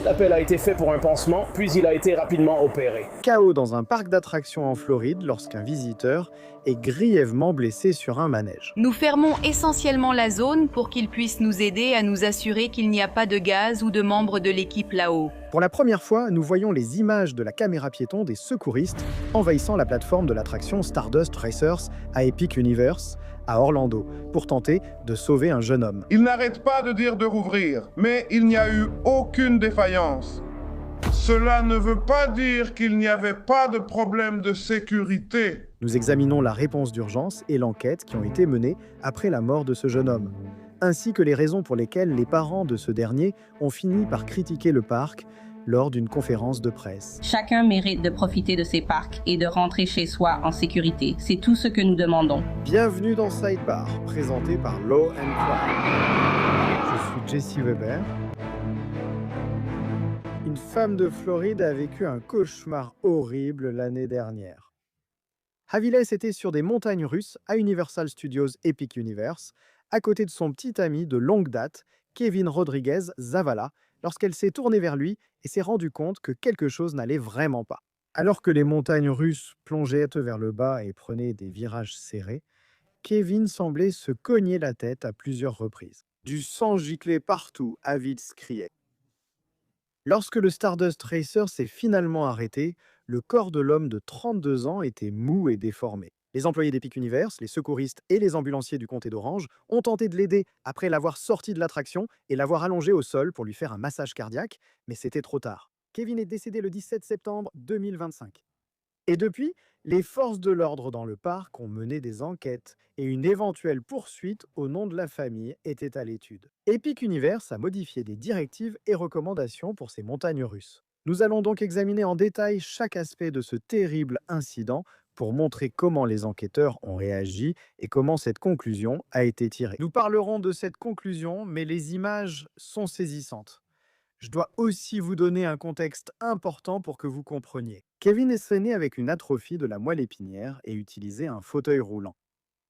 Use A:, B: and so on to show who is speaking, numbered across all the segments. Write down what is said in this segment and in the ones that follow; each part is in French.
A: L'appel a été fait pour un pansement, puis il a été rapidement opéré.
B: Chaos dans un parc d'attractions en Floride lorsqu'un visiteur est grièvement blessé sur un manège.
C: Nous fermons essentiellement la zone pour qu'ils puissent nous aider à nous assurer qu'il n'y a pas de gaz ou de membres de l'équipe là-haut.
B: Pour la première fois, nous voyons les images de la caméra piéton des secouristes envahissant la plateforme de l'attraction Stardust Racers à Epic Universe, à Orlando, pour tenter de sauver un jeune homme.
D: Il n'arrête pas de dire de rouvrir, mais il n'y a eu aucune défaillance. Cela ne veut pas dire qu'il n'y avait pas de problème de sécurité.
B: Nous examinons la réponse d'urgence et l'enquête qui ont été menées après la mort de ce jeune homme, ainsi que les raisons pour lesquelles les parents de ce dernier ont fini par critiquer le parc lors d'une conférence de presse.
E: Chacun mérite de profiter de ces parcs et de rentrer chez soi en sécurité. C'est tout ce que nous demandons.
B: Bienvenue dans Sidebar, présenté par Law & Crime. Je suis Jesse Weber. Une femme de Floride a vécu un cauchemar horrible l'année dernière. Haviles était sur des montagnes russes à Universal Studios Epic Universe, à côté de son petit ami de longue date, Kevin Rodriguez Zavala, lorsqu'elle s'est tournée vers lui et s'est rendue compte que quelque chose n'allait vraiment pas. Alors que les montagnes russes plongeaient vers le bas et prenaient des virages serrés, Kevin semblait se cogner la tête à plusieurs reprises. Du sang giclait partout, Haviles criait. Lorsque le Stardust Racer s'est finalement arrêté, le corps de l'homme de 32 ans était mou et déformé. Les employés d'Epic Universe, les secouristes et les ambulanciers du comté d'Orange ont tenté de l'aider après l'avoir sorti de l'attraction et l'avoir allongé au sol pour lui faire un massage cardiaque, mais c'était trop tard. Kevin est décédé le 17 septembre 2025. Et depuis, les forces de l'ordre dans le parc ont mené des enquêtes et une éventuelle poursuite au nom de la famille était à l'étude. Epic Universe a modifié des directives et recommandations pour ces montagnes russes. Nous allons donc examiner en détail chaque aspect de ce terrible incident pour montrer comment les enquêteurs ont réagi et comment cette conclusion a été tirée. Nous parlerons de cette conclusion, mais les images sont saisissantes. Je dois aussi vous donner un contexte important pour que vous compreniez. Kevin est né avec une atrophie de la moelle épinière et utilisait un fauteuil roulant.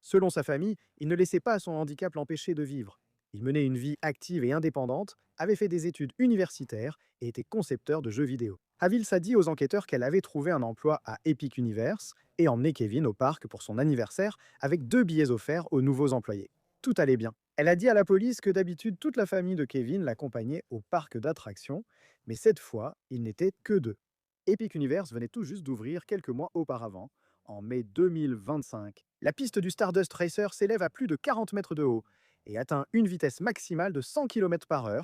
B: Selon sa famille, il ne laissait pas son handicap l'empêcher de vivre. Il menait une vie active et indépendante, avait fait des études universitaires et était concepteur de jeux vidéo. Haviles a dit aux enquêteurs qu'elle avait trouvé un emploi à Epic Universe et emmené Kevin au parc pour son anniversaire avec 2 billets offerts aux nouveaux employés. Tout allait bien. Elle a dit à la police que d'habitude toute la famille de Kevin l'accompagnait au parc d'attractions, mais cette fois, il n'était que 2. Epic Universe venait tout juste d'ouvrir quelques mois auparavant, en mai 2025. La piste du Stardust Racer s'élève à plus de 40 mètres de haut et atteint une vitesse maximale de 100 km/h,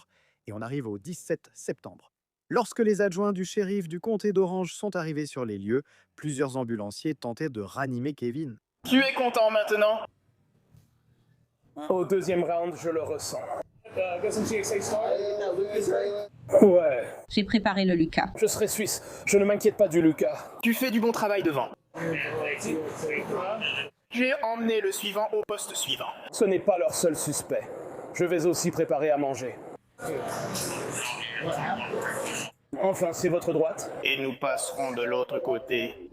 B: et on arrive au 17 septembre. Lorsque les adjoints du shérif du comté d'Orange sont arrivés sur les lieux, plusieurs ambulanciers tentaient de ranimer Kevin.
A: Tu es content maintenant? Au deuxième round, je le ressens. Ouais.
E: J'ai préparé le Lucas.
A: Je serai suisse. Je ne m'inquiète pas du Lucas.
F: Tu fais du bon travail devant. J'ai emmené le suivant au poste suivant.
A: Ce n'est pas leur seul suspect. Je vais aussi préparer à manger. Enfin, c'est votre droite.
F: Et nous passerons de l'autre côté.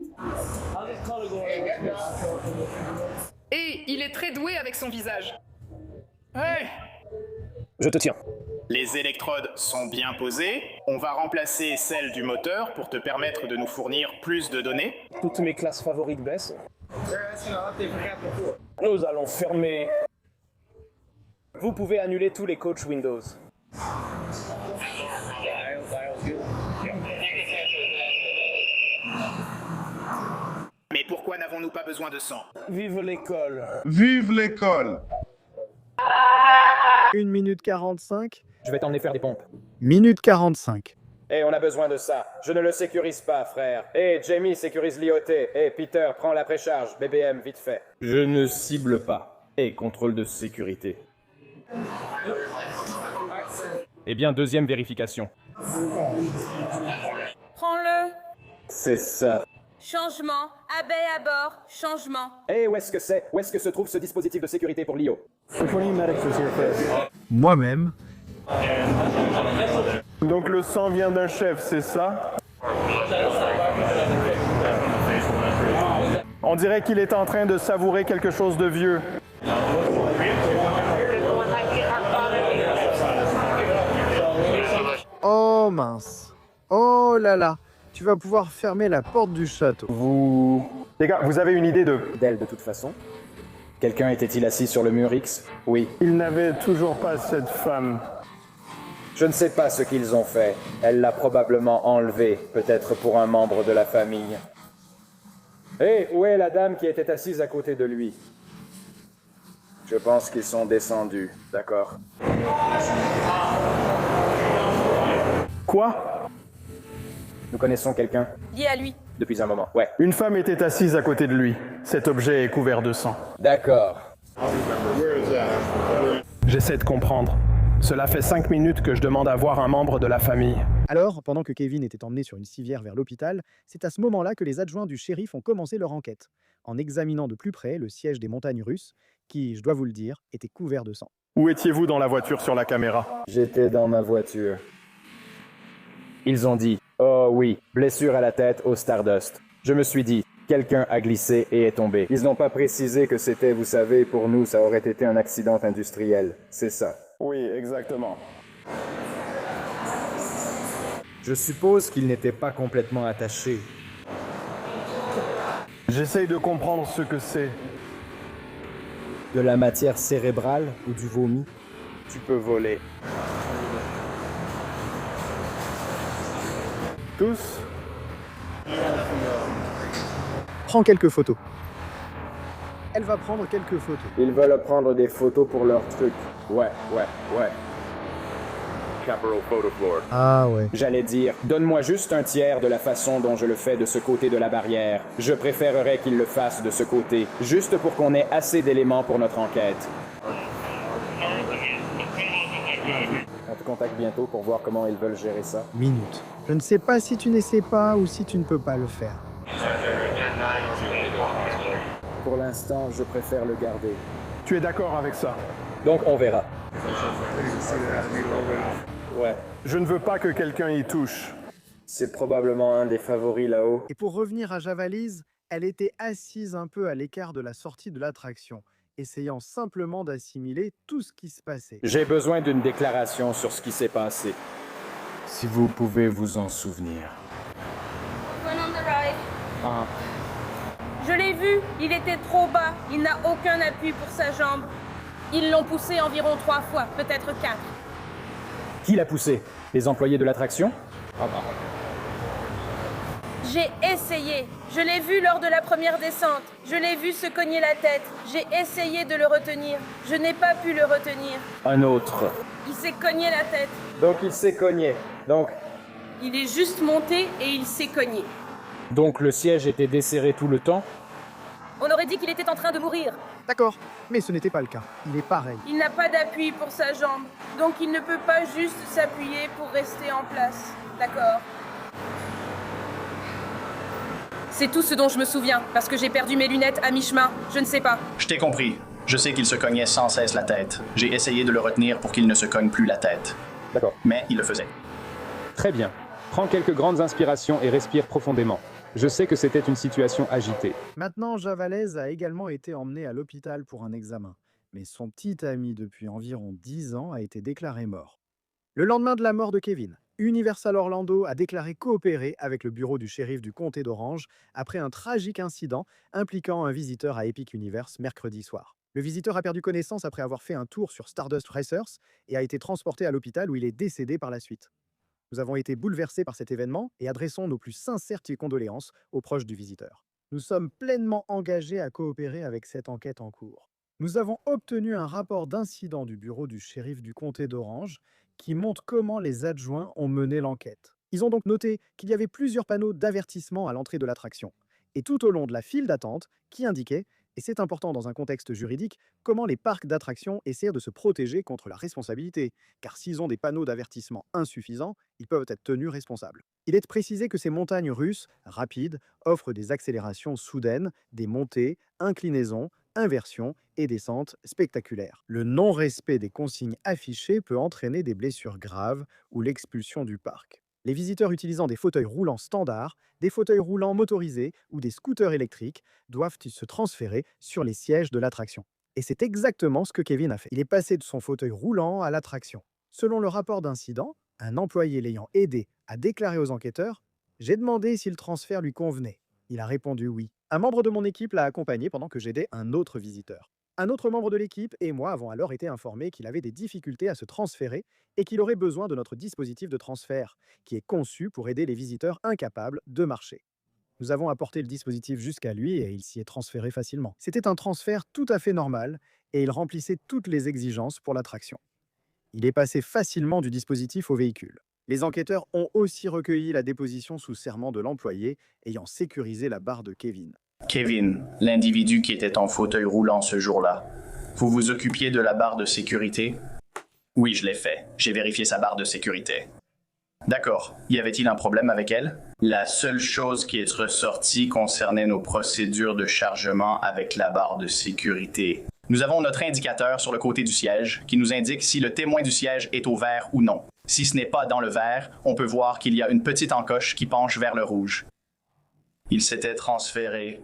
G: Et il est très doué avec son visage.
F: Hey!
A: Je te tiens.
F: Les électrodes sont bien posées. On va remplacer celles du moteur pour te permettre de nous fournir plus de données.
A: Toutes mes classes favorites baissent. Nous allons fermer. Vous pouvez annuler tous les coachs Windows.
F: Mais pourquoi n'avons-nous pas besoin de sang?
A: Vive l'école.
D: Vive l'école!
B: 1 minute 45.
H: Je vais t'emmener faire des pompes.
B: Minute 45.
H: On a besoin de ça. Je ne le sécurise pas, frère. Jamie sécurise l'IoT. Peter, prends la précharge. BBM, vite fait.
I: Je ne cible pas. Contrôle de sécurité.
H: Deuxième vérification.
J: Prends-le.
I: C'est ça.
J: Changement. Abeille à bord. Changement.
H: Où est-ce que c'est? Où est-ce que se trouve ce dispositif de sécurité pour l'IO?
B: Moi-même.
D: Donc le sang vient d'un chef, c'est ça? On dirait qu'il est en train de savourer quelque chose de vieux.
B: Oh Oh mince. Oh là là. Tu vas pouvoir fermer la porte du château.
H: Les gars, vous avez une idée d'elle de toute façon? Quelqu'un était-il assis sur le mur X? Oui.
A: Il n'avait toujours pas cette femme.
H: Je ne sais pas ce qu'ils ont fait. Elle l'a probablement enlevé, peut-être pour un membre de la famille. Hé, où est la dame qui était assise à côté de lui? Je pense qu'ils sont descendus, d'accord.
A: Quoi?
H: Nous connaissons quelqu'un?
J: Lié à lui.
H: Depuis un moment, ouais.
A: Une femme était assise à côté de lui. Cet objet est couvert de sang.
H: D'accord.
A: J'essaie de comprendre. Cela fait 5 minutes que je demande à voir un membre de la famille.
B: Alors, pendant que Kevin était emmené sur une civière vers l'hôpital, c'est à ce moment-là que les adjoints du shérif ont commencé leur enquête, en examinant de plus près le siège des montagnes russes, qui, je dois vous le dire, était couvert de sang.
A: Où étiez-vous dans la voiture sur la caméra?
H: J'étais dans ma voiture. Ils ont dit, oh oui, blessure à la tête au Stardust. Je me suis dit, quelqu'un a glissé et est tombé. Ils n'ont pas précisé que c'était, vous savez, pour nous, ça aurait été un accident industriel. C'est ça.
A: Oui, exactement.
H: Je suppose qu'il n'était pas complètement attaché.
A: J'essaye de comprendre ce que c'est.
H: De la matière cérébrale ou du vomi?
A: Tu peux voler. Tous?
B: Prends quelques photos. Elle va prendre quelques photos.
H: Ils veulent prendre des photos pour leur truc. Ouais.
I: Caporal photo floor.
B: Ah ouais.
H: J'allais dire, donne-moi juste un tiers de la façon dont je le fais de ce côté de la barrière. Je préférerais qu'ils le fassent de ce côté, juste pour qu'on ait assez d'éléments pour notre enquête. On te contacte bientôt pour voir comment ils veulent gérer ça.
B: Minute. Je ne sais pas si tu n'essaies pas ou si tu ne peux pas le faire.
H: Pour l'instant, je préfère le garder.
A: Tu es d'accord avec ça?
H: Donc on verra. Ouais,
A: Je ne veux pas que quelqu'un y touche.
H: c'est probablement un des favoris là-haut.
B: Et pour revenir à Javalise, elle était assise un peu à l'écart de la sortie de l'attraction, essayant simplement d'assimiler tout ce qui se passait.
H: J'ai besoin d'une déclaration sur ce qui s'est passé. Si vous pouvez vous en souvenir.
J: One on the right.
H: Ah,
J: Je l'ai vu, il était trop bas. Il n'a aucun appui pour sa jambe. Ils l'ont poussé environ 3 fois, peut-être 4.
H: qui l'a poussé? Les employés de l'attraction?
J: J'ai essayé. Je l'ai vu lors de la première descente. Je l'ai vu se cogner la tête. J'ai essayé de le retenir. Je n'ai pas pu le retenir.
H: Un autre.
J: Il s'est cogné la tête.
H: Donc il s'est cogné. Donc
J: Il est juste monté et il s'est cogné.
H: le siège était desserré tout le temps?
J: On aurait dit qu'il était en train de mourir.
B: D'accord, mais ce n'était pas le cas. Il est pareil.
J: Il n'a pas d'appui pour sa jambe. Donc il ne peut pas juste s'appuyer pour rester en place. D'accord. C'est tout ce dont je me souviens, parce que j'ai perdu mes lunettes à mi-chemin. Je ne sais pas.
F: Je t'ai compris. Je sais qu'il se cognait sans cesse la tête. J'ai essayé de le retenir pour qu'il ne se cogne plus la tête.
H: D'accord.
F: Mais il le faisait.
K: Très bien. Prends quelques grandes inspirations et respire profondément. Je sais que c'était une situation agitée.
B: Maintenant, Javalez a également été emmené à l'hôpital pour un examen, mais son petit ami depuis environ 10 ans a été déclaré mort. Le lendemain de la mort de Kevin, Universal Orlando a déclaré coopérer avec le bureau du shérif du comté d'Orange après un tragique incident impliquant un visiteur à Epic Universe mercredi soir. Le visiteur a perdu connaissance après avoir fait un tour sur Stardust Racers et a été transporté à l'hôpital où il est décédé par la suite. Nous avons été bouleversés par cet événement et adressons nos plus sincères condoléances aux proches du visiteur. Nous sommes pleinement engagés à coopérer avec cette enquête en cours. Nous avons obtenu un rapport d'incident du bureau du shérif du comté d'Orange qui montre comment les adjoints ont mené l'enquête. Ils ont donc noté qu'il y avait plusieurs panneaux d'avertissement à l'entrée de l'attraction, et tout au long de la file d'attente qui indiquait, et c'est important dans un contexte juridique, comment les parcs d'attractions essaient de se protéger contre la responsabilité, car s'ils ont des panneaux d'avertissement insuffisants, ils peuvent être tenus responsables. Il est précisé que ces montagnes russes, rapides, offrent des accélérations soudaines, des montées, inclinaisons, inversions et descentes spectaculaires. Le non-respect des consignes affichées peut entraîner des blessures graves ou l'expulsion du parc. Les visiteurs utilisant des fauteuils roulants standards, des fauteuils roulants motorisés ou des scooters électriques doivent se transférer sur les sièges de l'attraction. Et c'est exactement ce que Kevin a fait. Il est passé de son fauteuil roulant à l'attraction. Selon le rapport d'incident, Un employé l'ayant aidé a déclaré aux enquêteurs « J'ai demandé si le transfert lui convenait. Il a répondu oui. » Un membre de mon équipe l'a accompagné pendant que j'aidais un autre visiteur. Un autre membre de l'équipe et moi avons alors été informés qu'il avait des difficultés à se transférer et qu'il aurait besoin de notre dispositif de transfert, qui est conçu pour aider les visiteurs incapables de marcher. Nous avons apporté le dispositif jusqu'à lui et il s'y est transféré facilement. C'était un transfert tout à fait normal et il remplissait toutes les exigences pour l'attraction. Il est passé facilement du dispositif au véhicule. Les enquêteurs ont aussi recueilli la déposition sous serment de l'employé ayant sécurisé la barre de Kevin.
F: Kevin, l'individu qui était en fauteuil roulant ce jour-là, vous vous occupiez de la barre de sécurité? Oui, je l'ai fait. J'ai vérifié sa barre de sécurité. D'accord. Y avait-il un problème avec elle? La seule chose qui est ressortie concernait nos procédures de chargement avec la barre de sécurité. Nous avons notre indicateur sur le côté du siège qui nous indique si le témoin du siège est au vert ou non. Si ce n'est pas dans le vert, on peut voir qu'il y a une petite encoche qui penche vers le rouge. Il s'était transféré.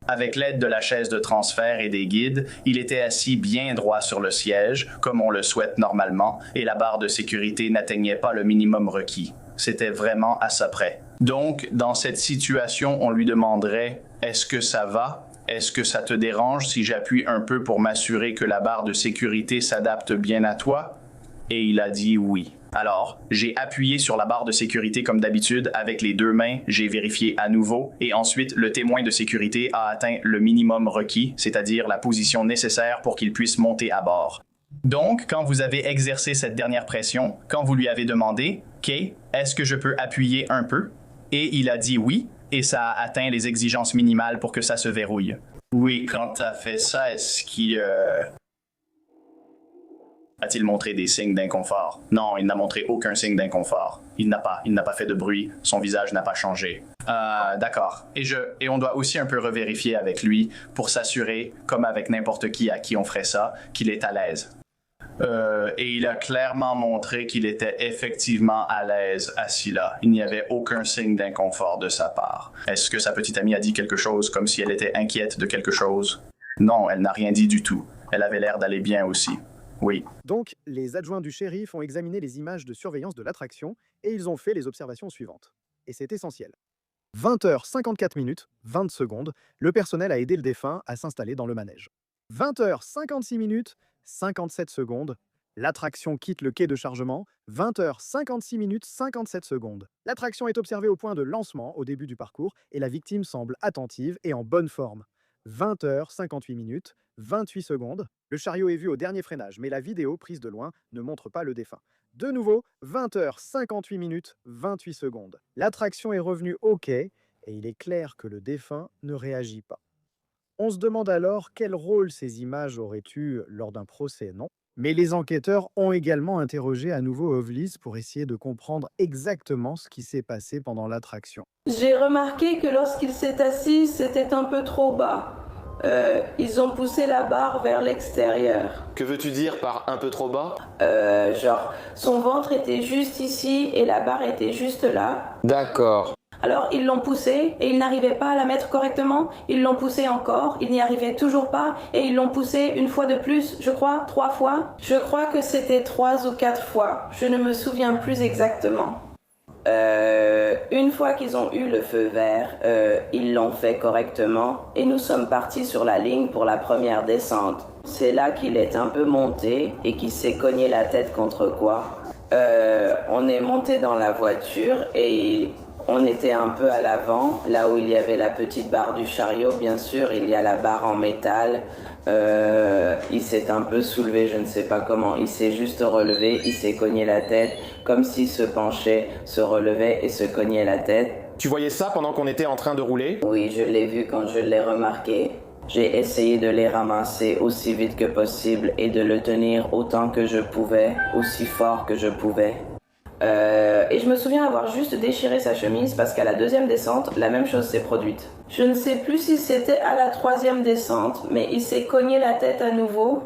F: Avec l'aide de la chaise de transfert et des guides, il était assis bien droit sur le siège, comme on le souhaite normalement, et la barre de sécurité n'atteignait pas le minimum requis. C'était vraiment à ça près. Donc, dans cette situation, on lui demanderait « Est-ce que ça va? Est-ce que ça te dérange si j'appuie un peu pour m'assurer que la barre de sécurité s'adapte bien à toi? » Et il a dit oui. Alors, j'ai appuyé sur la barre de sécurité comme d'habitude avec les deux mains, j'ai vérifié à nouveau et ensuite le témoin de sécurité a atteint le minimum requis, c'est-à-dire la position nécessaire pour qu'il puisse monter à bord. Donc, quand vous avez exercé cette dernière pression, quand vous lui avez demandé « Kay, est-ce que je peux appuyer un peu? » Et il a dit oui, et ça a atteint les exigences minimales pour que ça se verrouille. Oui, quand t'as fait ça, est-ce qu'il... A-t-il montré des signes d'inconfort? Non, il n'a montré aucun signe d'inconfort. Il n'a pas fait de bruit, son visage n'a pas changé. D'accord. Et on doit aussi un peu revérifier avec lui pour s'assurer, comme avec n'importe qui à qui on ferait ça, qu'il est à l'aise. Et il a clairement montré qu'il était effectivement à l'aise assis là. Il n'y avait aucun signe d'inconfort de sa part. Est-ce que sa petite amie a dit quelque chose comme si elle était inquiète de quelque chose? Non, elle n'a rien dit du tout. Elle avait l'air d'aller bien aussi. Oui.
B: Donc, les adjoints du shérif ont examiné les images de surveillance de l'attraction et ils ont fait les observations suivantes. Et c'est essentiel. 20h54 20 secondes, le personnel a aidé le défunt à s'installer dans le manège. 20h56 57 secondes, l'attraction quitte le quai de chargement. 20h56 57 secondes. L'attraction est observée au point de lancement au début du parcours et la victime semble attentive et en bonne forme. 20h58 28 secondes. Le chariot est vu au dernier freinage, mais la vidéo prise de loin ne montre pas le défunt. De nouveau, 20h58 28 secondes. L'attraction est revenue au quai et il est clair que le défunt ne réagit pas. On se demande alors quel rôle ces images auraient eu lors d'un procès, non? Mais les enquêteurs ont également interrogé à nouveau Ovlis pour essayer de comprendre exactement ce qui s'est passé pendant l'attraction.
J: J'ai remarqué que lorsqu'il s'est assis, c'était un peu trop bas. Ils ont poussé la barre vers l'extérieur.
A: Que veux-tu dire par un peu trop bas?
J: Genre, son ventre était juste ici et la barre était juste là.
A: D'accord.
J: Alors, ils l'ont poussé et ils n'arrivaient pas à la mettre correctement. Ils l'ont poussé encore, ils n'y arrivaient toujours pas. Et ils l'ont poussé une fois de plus, je crois, 3 fois. Je crois que c'était 3 ou 4 fois. Je ne me souviens plus exactement. Une fois qu'ils ont eu le feu vert, ils l'ont fait correctement et nous sommes partis sur la ligne pour la première descente. C'est là qu'il est un peu monté et qu'il s'est cogné la tête contre quoi. On est monté dans la voiture et on était un peu à l'avant, là où il y avait la petite barre du chariot, bien sûr, il y a la barre en métal. Il s'est un peu soulevé, je ne sais pas comment, il s'est juste relevé, il s'est cogné la tête, comme s'il se penchait, se relevait et se cognait la tête.
A: Tu voyais ça pendant qu'on était en train de rouler?
J: Oui, je l'ai vu quand je l'ai remarqué. J'ai essayé de les ramasser aussi vite que possible et de le tenir autant que je pouvais, aussi fort que je pouvais. Et je me souviens avoir juste déchiré sa chemise parce qu'à la 2e descente, la même chose s'est produite. Je ne sais plus si c'était à la 3e descente, mais il s'est cogné la tête à nouveau.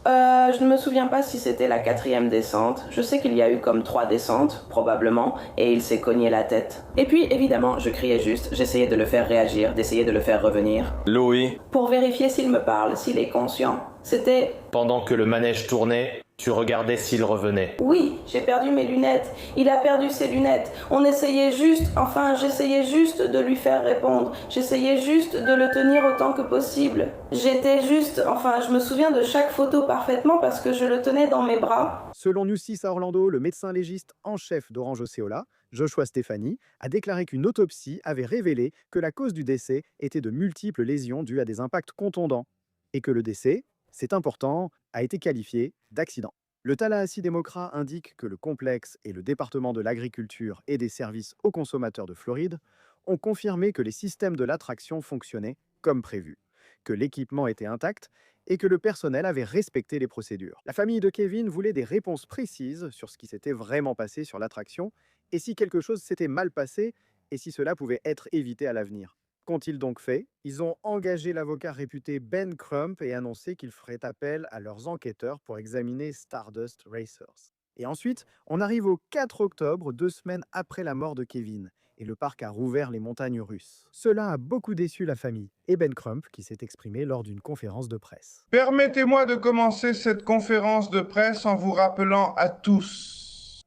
J: Je ne me souviens pas si c'était la 4e descente. Je sais qu'il y a eu comme 3 descentes, probablement, et il s'est cogné la tête. Et puis, évidemment, je criais juste, j'essayais de le faire réagir, d'essayer de le faire revenir.
A: Louis.
J: Pour vérifier s'il me parle, s'il est conscient. C'était...
A: Pendant que le manège tournait,
I: Tu regardais s'il revenait.
J: Oui, j'ai perdu mes lunettes. Il a perdu ses lunettes. J'essayais juste de lui faire répondre. J'essayais juste de le tenir autant que possible. Je me souviens de chaque photo parfaitement parce que je le tenais dans mes bras.
B: Selon News 6 à Orlando, le médecin légiste en chef d'Orange Osceola, Joshua Stefani, a déclaré qu'une autopsie avait révélé que la cause du décès était de multiples lésions dues à des impacts contondants et que le décès, c'est important, a été qualifié d'accident. Le Tallahassee démocrate indique que le complexe et le département de l'agriculture et des services aux consommateurs de Floride ont confirmé que les systèmes de l'attraction fonctionnaient comme prévu, que l'équipement était intact et que le personnel avait respecté les procédures. La famille de Kevin voulait des réponses précises sur ce qui s'était vraiment passé sur l'attraction et si quelque chose s'était mal passé et si cela pouvait être évité à l'avenir. Qu'ont-ils donc fait? Ils ont engagé l'avocat réputé Ben Crump et annoncé qu'ils feraient appel à leurs enquêteurs pour examiner Stardust Racers. Et ensuite, on arrive au 4 octobre, 2 semaines après la mort de Kevin, et le parc a rouvert les montagnes russes. Cela a beaucoup déçu la famille, et Ben Crump qui s'est exprimé lors d'une conférence de presse.
D: Permettez-moi de commencer cette conférence de presse en vous rappelant à tous.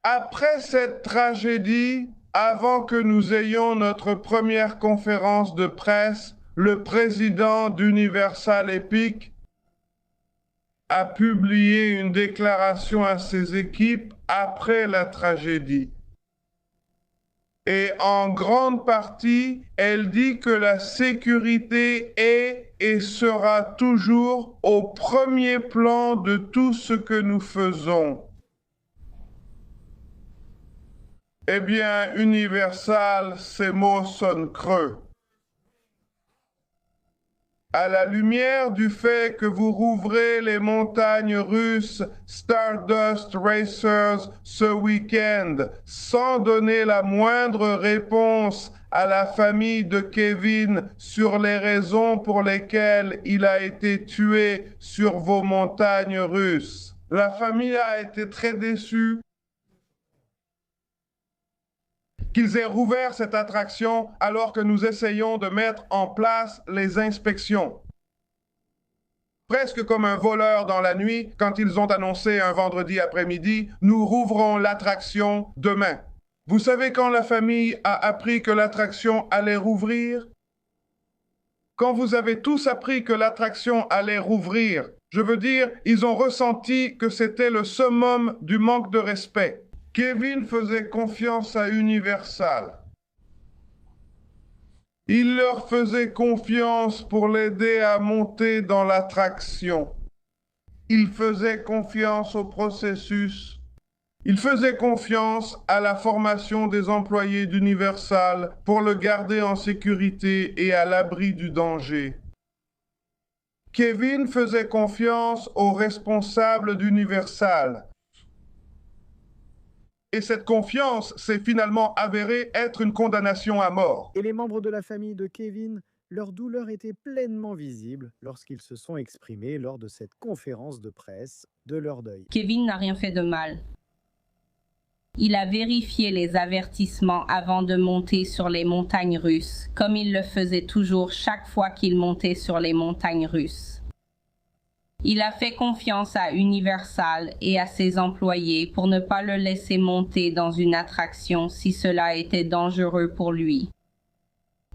D: Après cette tragédie, avant que nous ayons notre première conférence de presse, le président d'Universal Epic a publié une déclaration à ses équipes après la tragédie. Et en grande partie, elle dit que la sécurité est et sera toujours au premier plan de tout ce que nous faisons. Eh bien, Universal, ces mots sonnent creux. À la lumière du fait que vous rouvrez les montagnes russes Stardust Racers ce week-end sans donner la moindre réponse à la famille de Kevin sur les raisons pour lesquelles il a été tué sur vos montagnes russes. La famille a été très déçue qu'ils aient rouvert cette attraction alors que nous essayons de mettre en place les inspections. Presque comme un voleur dans la nuit, quand ils ont annoncé un vendredi après-midi, nous rouvrons l'attraction demain. Vous savez quand la famille a appris que l'attraction allait rouvrir? Quand vous avez tous appris que l'attraction allait rouvrir, je veux dire, ils ont ressenti que c'était le summum du manque de respect. Kevin faisait confiance à Universal. Il leur faisait confiance pour l'aider à monter dans l'attraction. Il faisait confiance au processus. Il faisait confiance à la formation des employés d'Universal pour le garder en sécurité et à l'abri du danger. Kevin faisait confiance aux responsables d'Universal. Et cette confiance s'est finalement avérée être une condamnation à mort.
B: Et les membres de la famille de Kevin, leur douleur était pleinement visible lorsqu'ils se sont exprimés lors de cette conférence de presse de leur deuil.
E: Kevin n'a rien fait de mal. Il a vérifié les avertissements avant de monter sur les montagnes russes, comme il le faisait toujours chaque fois qu'il montait sur les montagnes russes. Il a fait confiance à Universal et à ses employés pour ne pas le laisser monter dans une attraction si cela était dangereux pour lui.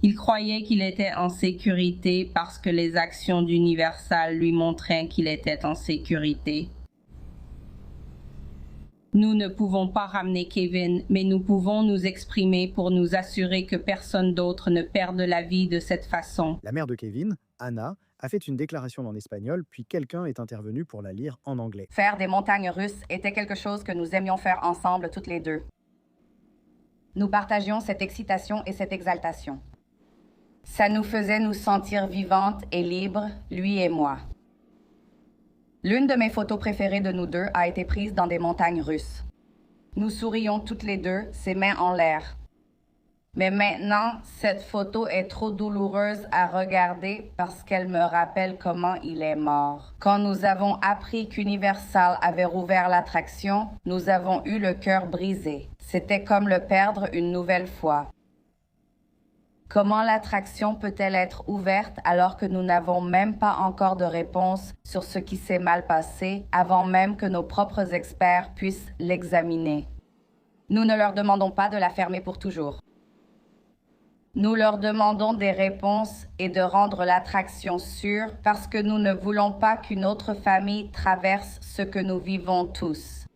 E: Il croyait qu'il était en sécurité parce que les actions d'Universal lui montraient qu'il était en sécurité. Nous ne pouvons pas ramener Kevin, mais nous pouvons nous exprimer pour nous assurer que personne d'autre ne perde la vie de cette façon.
B: La mère de Kevin, Anna, a fait une déclaration en espagnol, puis quelqu'un est intervenu pour la lire en anglais.
L: Faire des montagnes russes était quelque chose que nous aimions faire ensemble toutes les deux. Nous partagions cette excitation et cette exaltation. Ça nous faisait nous sentir vivantes et libres, lui et moi. L'une de mes photos préférées de nous deux a été prise dans des montagnes russes. Nous sourions toutes les deux, ses mains en l'air. Mais maintenant, cette photo est trop douloureuse à regarder parce qu'elle me rappelle comment il est mort. Quand nous avons appris qu'Universal avait rouvert l'attraction, nous avons eu le cœur brisé. C'était comme le perdre une nouvelle fois. Comment l'attraction peut-elle être ouverte alors que nous n'avons même pas encore de réponse sur ce qui s'est mal passé avant même que nos propres experts puissent l'examiner? Nous ne leur demandons pas de la fermer pour toujours. Nous leur demandons des réponses et de rendre l'attraction sûre parce que nous ne voulons pas qu'une autre famille traverse ce que nous vivons tous.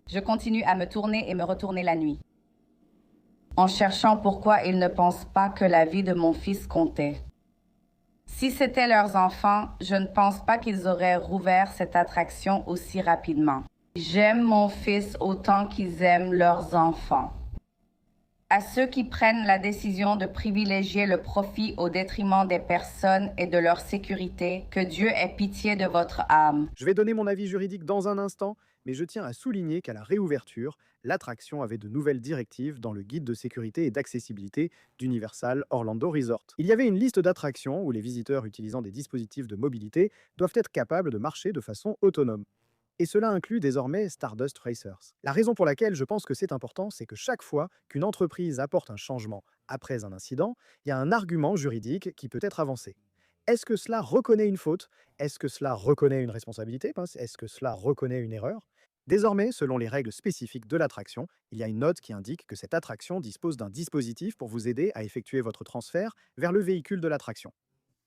L: Je continue à me tourner et me retourner la nuit, en cherchant pourquoi ils ne pensent pas que la vie de mon fils comptait. Si c'était leurs enfants, je ne pense pas qu'ils auraient rouvert cette attraction aussi rapidement. J'aime mon fils autant qu'ils aiment leurs enfants. À ceux qui prennent la décision de privilégier le profit au détriment des personnes et de leur sécurité, que Dieu ait pitié de votre âme.
B: Je vais donner mon avis juridique dans un instant, mais je tiens à souligner qu'à la réouverture, l'attraction avait de nouvelles directives dans le guide de sécurité et d'accessibilité d'Universal Orlando Resort. Il y avait une liste d'attractions où les visiteurs utilisant des dispositifs de mobilité doivent être capables de marcher de façon autonome. Et cela inclut désormais Stardust Racers. La raison pour laquelle je pense que c'est important, c'est que chaque fois qu'une entreprise apporte un changement après un incident, il y a un argument juridique qui peut être avancé. Est-ce que cela reconnaît une faute? Est-ce que cela reconnaît une responsabilité? Est-ce que cela reconnaît une erreur? Désormais, selon les règles spécifiques de l'attraction, il y a une note qui indique que cette attraction dispose d'un dispositif pour vous aider à effectuer votre transfert vers le véhicule de l'attraction.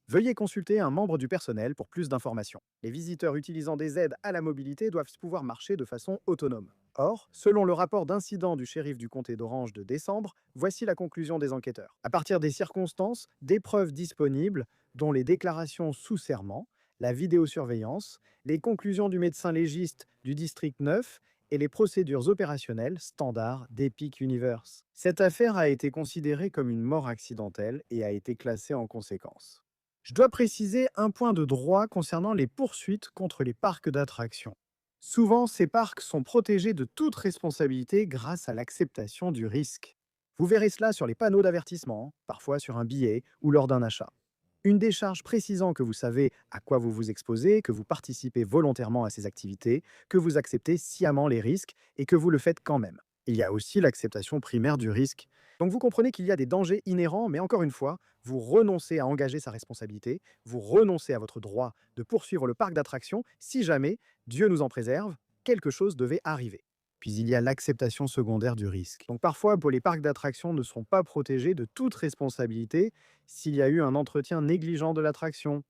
B: Veuillez consulter un membre du personnel pour plus d'informations. Les visiteurs utilisant des aides à la mobilité doivent pouvoir marcher de façon autonome. Or, selon le rapport d'incident du shérif du comté d'Orange de décembre, voici la conclusion des enquêteurs. À partir des circonstances, des preuves disponibles, dont les déclarations sous serment, la vidéosurveillance, les conclusions du médecin légiste du district 9 et les procédures opérationnelles standards d'Epic Universe. Cette affaire a été considérée comme une mort accidentelle et a été classée en conséquence. Je dois préciser un point de droit concernant les poursuites contre les parcs d'attractions. Souvent, ces parcs sont protégés de toute responsabilité grâce à l'acceptation du risque. Vous verrez cela sur les panneaux d'avertissement, parfois sur un billet ou lors d'un achat. Une décharge précisant que vous savez à quoi vous vous exposez, que vous participez volontairement à ces activités, que vous acceptez sciemment les risques et que vous le faites quand même. Il y a aussi l'acceptation primaire du risque. Donc vous comprenez qu'il y a des dangers inhérents, mais encore une fois, vous renoncez à engager sa responsabilité, vous renoncez à votre droit de poursuivre le parc d'attractions si jamais, Dieu nous en préserve, quelque chose devait arriver. Puis il y a l'acceptation secondaire du risque. Donc parfois, les parcs d'attractions ne sont pas protégés de toute responsabilité s'il y a eu un entretien négligent de l'attraction,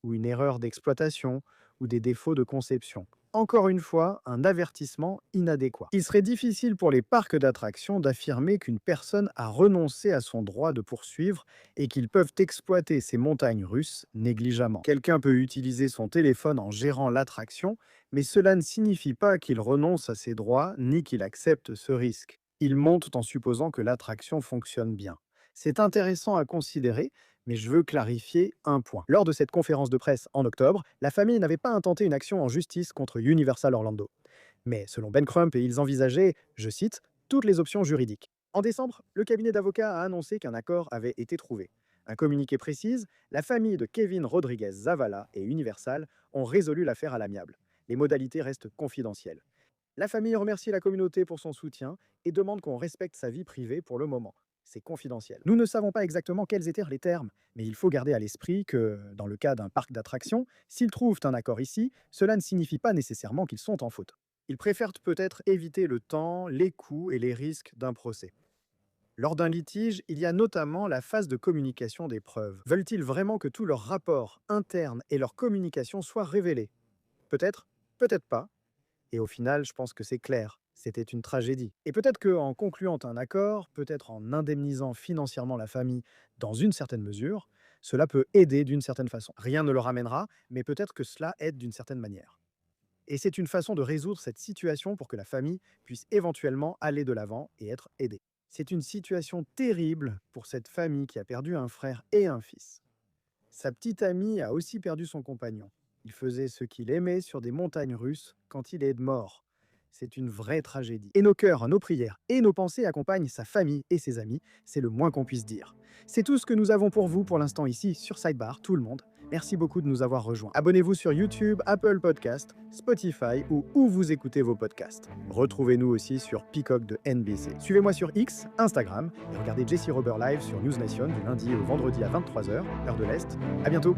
B: ou une erreur d'exploitation, ou des défauts de conception. Encore une fois, un avertissement inadéquat. Il serait difficile pour les parcs d'attractions d'affirmer qu'une personne a renoncé à son droit de poursuivre et qu'ils peuvent exploiter ces montagnes russes négligemment. Quelqu'un peut utiliser son téléphone en gérant l'attraction, mais cela ne signifie pas qu'il renonce à ses droits ni qu'il accepte ce risque. Ils montent en supposant que l'attraction fonctionne bien. C'est intéressant à considérer, mais je veux clarifier un point. Lors de cette conférence de presse en octobre, la famille n'avait pas intenté une action en justice contre Universal Orlando. Mais selon Ben Crump, ils envisageaient, je cite, toutes les options juridiques. En décembre, le cabinet d'avocats a annoncé qu'un accord avait été trouvé. Un communiqué précise, la famille de Kevin Rodriguez Zavala et Universal ont résolu l'affaire à l'amiable. Les modalités restent confidentielles. La famille remercie la communauté pour son soutien et demande qu'on respecte sa vie privée pour le moment. C'est confidentiel. Nous ne savons pas exactement quels étaient les termes, mais il faut garder à l'esprit que, dans le cas d'un parc d'attractions, s'ils trouvent un accord ici, cela ne signifie pas nécessairement qu'ils sont en faute. Ils préfèrent peut-être éviter le temps, les coûts et les risques d'un procès. Lors d'un litige, il y a notamment la phase de communication des preuves. Veulent-ils vraiment que tous leurs rapports internes et leur communication soient révélés? Peut-être, peut-être pas. Et au final, je pense que c'est clair. C'était une tragédie. Et peut-être qu'en concluant un accord, peut-être en indemnisant financièrement la famille dans une certaine mesure, cela peut aider d'une certaine façon. Rien ne le ramènera, mais peut-être que cela aide d'une certaine manière. Et c'est une façon de résoudre cette situation pour que la famille puisse éventuellement aller de l'avant et être aidée. C'est une situation terrible pour cette famille qui a perdu un frère et un fils. Sa petite amie a aussi perdu son compagnon. Il faisait ce qu'il aimait sur des montagnes russes quand il est mort. C'est une vraie tragédie. Et nos cœurs, nos prières et nos pensées accompagnent sa famille et ses amis, c'est le moins qu'on puisse dire. C'est tout ce que nous avons pour vous pour l'instant ici sur Sidebar, tout le monde. Merci beaucoup de nous avoir rejoints. Abonnez-vous sur YouTube, Apple Podcast, Spotify ou où vous écoutez vos podcasts. Retrouvez-nous aussi sur Peacock de NBC. Suivez-moi sur X, Instagram et regardez Jesse Rober Live sur News Nation du lundi au vendredi à 23h, heure de l'Est. À bientôt!